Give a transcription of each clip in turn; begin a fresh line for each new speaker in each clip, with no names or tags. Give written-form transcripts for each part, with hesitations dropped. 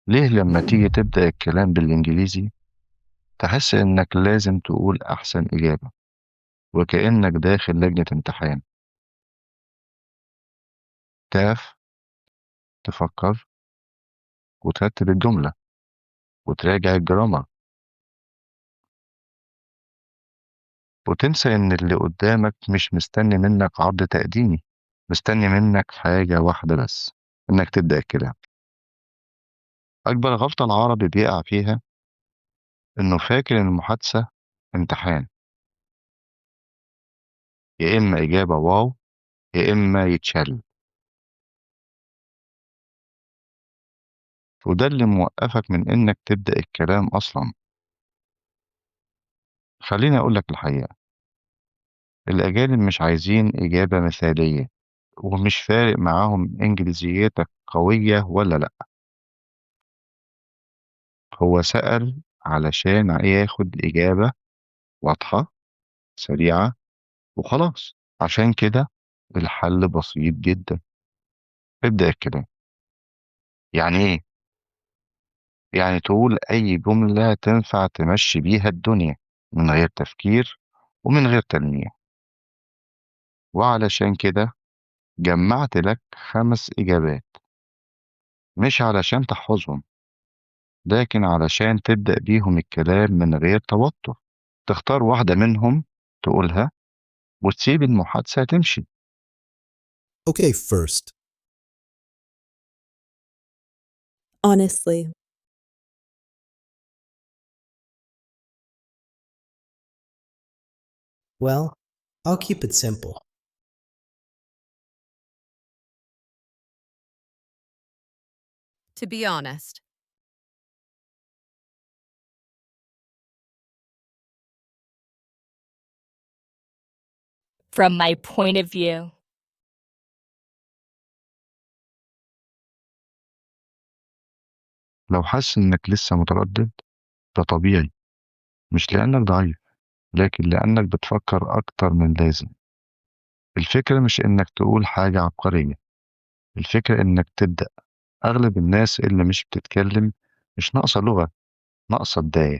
ليه لما تيجي تبدأ الكلام بالإنجليزي تحس إنك لازم تقول أحسن إجابة وكأنك داخل لجنة امتحان؟ تقف، تفكر، وترتب الجملة، وتراجع الجرامر، وتنسى إن اللي قدامك مش مستني منك عرض تقديمي، مستني منك حاجة واحدة بس: إنك تبدأ الكلام. أكبر غلطة العربي بيقع فيها إنه فاكر إن المحادثة امتحان، يا إما إجابة واو يا إما يتشل، وده اللي موقفك من إنك تبدأ الكلام أصلا. خليني أقولك الحقيقة، الأجانب مش عايزين إجابة مثالية، ومش فارق معاهم إنجليزيتك قوية ولا لأ. هو سأل علشان ياخد إجابة واضحة سريعة وخلاص. عشان كده الحل بسيط جدا: ابدأ الكلام. يعني إيه؟ يعني تقول أي جملة تنفع تمشي بيها الدنيا من غير تفكير ومن غير تلميح. وعلشان كده جمعت لك 5 إجابات، مش علشان تحفظهم، لكن علشان تبدأ بيهم الكلام من غير توتر. تختار واحدة منهم تقولها وتسيب المحادثة تمشي.
Okay, first.
Honestly.
Well, I'll keep it simple.
To be honest.
From my point of view.
لو حاسس إنك لسه متردد، ده طبيعي، مش لأنك ضعيف، لكن لأنك بتفكر أكتر من لازم. الفكرة مش إنك تقول حاجة عبقرية، الفكرة إنك تبدأ. أغلب الناس اللي مش بتتكلم مش ناقصة لغة، ناقصة بداية.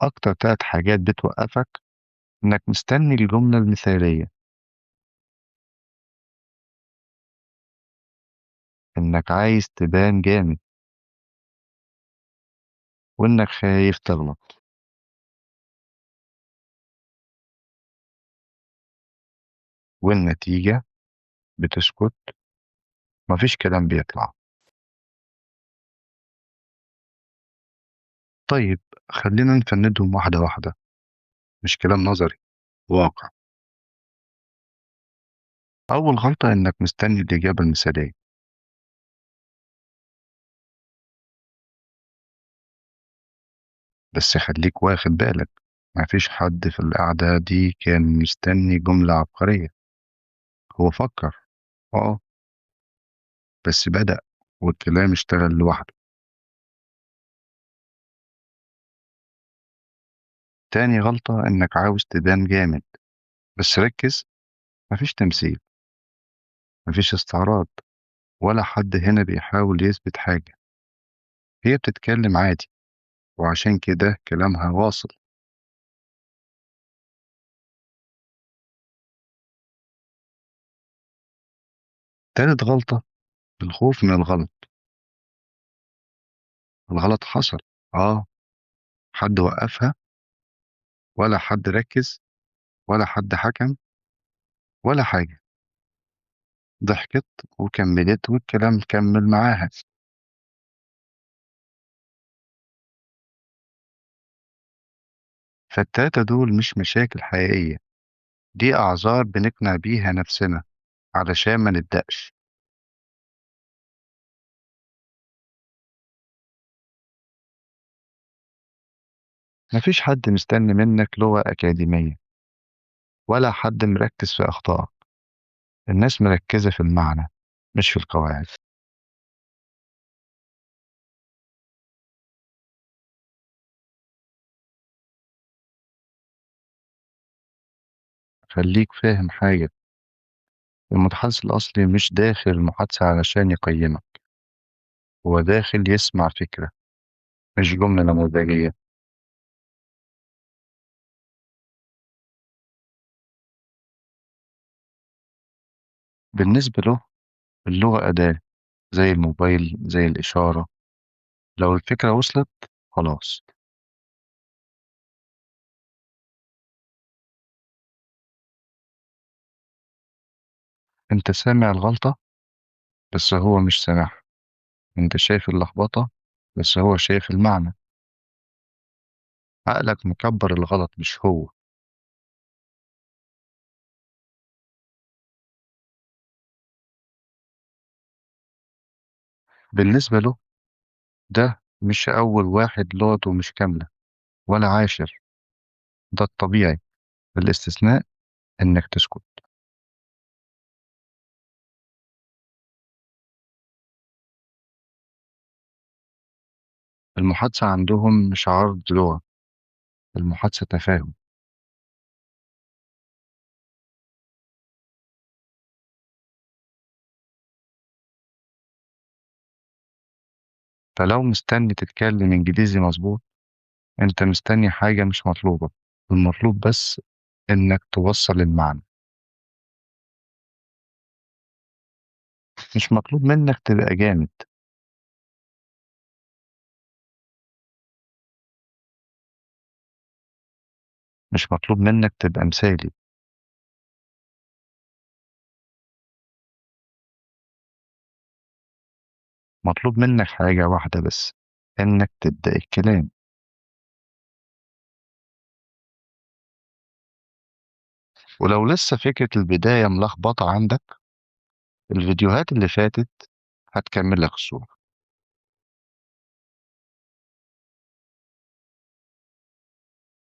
أكتر 3 حاجات بتوقفك: إنك مستني الجملة المثالية، إنك عايز تبان جامد، وإنك خايف تغلط. والنتيجة بتسكت، مفيش كلام بيطلع. طيب، خلينا نفندهم واحدة واحدة، مش كلام نظري، واقع. أول غلطة إنك مستني الإجابة المثالية. بس خليك واخد بالك، مفيش حد في القعدة دي كان مستني جملة عبقرية. هو فكر، اه، بس بدأ والكلام اشتغل لوحده. تاني غلطة إنك عاوز تبان جامد. بس ركز، مفيش تمثيل، مفيش استعراض، ولا حد هنا بيحاول يثبت حاجة. هي بتتكلم عادي، وعشان كده كلامها واصل. تالت غلطة: الخوف من الغلط. الغلط حصل، اه، حد وقفها؟ ولا حد ركز؟ ولا حد حكم؟ ولا حاجة. ضحكت وكملت والكلام كمل معاها. فالتلاتة دول مش مشاكل حقيقية، دي أعذار بنقنع بيها نفسنا علشان ما نبدأش. مفيش حد مستني منك لغة أكاديمية، ولا حد مركز في أخطائك. الناس مركزة في المعنى، مش في القواعد. خليك فاهم حاجة: المتحدث الأصلي مش داخل المحادثة علشان يقيمك، هو داخل يسمع فكرة مش جملة نموذجية. بالنسبة له اللغة أداة، زي الموبايل، زي الإشارة. لو الفكرة وصلت خلاص. أنت سامع الغلطة بس هو مش سامعها، أنت شايف اللخبطة بس هو شايف المعنى. عقلك مكبر الغلط مش هو. بالنسبة له ده مش أول واحد لغته مش كاملة ولا عاشر، ده الطبيعي. الاستثناء إنك تسكت. المحادثة عندهم مش عرض لغة، المحادثة تفاهم. فلو مستني تتكلم إنجليزي مظبوط، أنت مستني حاجة مش مطلوبة. المطلوب بس إنك توصل المعنى. مش مطلوب منك تبقى جامد، مش مطلوب منك تبقى مثالي. مطلوب منك حاجة واحدة بس، إنك تبدأ الكلام. ولو لسه فكرة البداية ملخبطة عندك، الفيديوهات اللي فاتت هتكمل لك الصورة.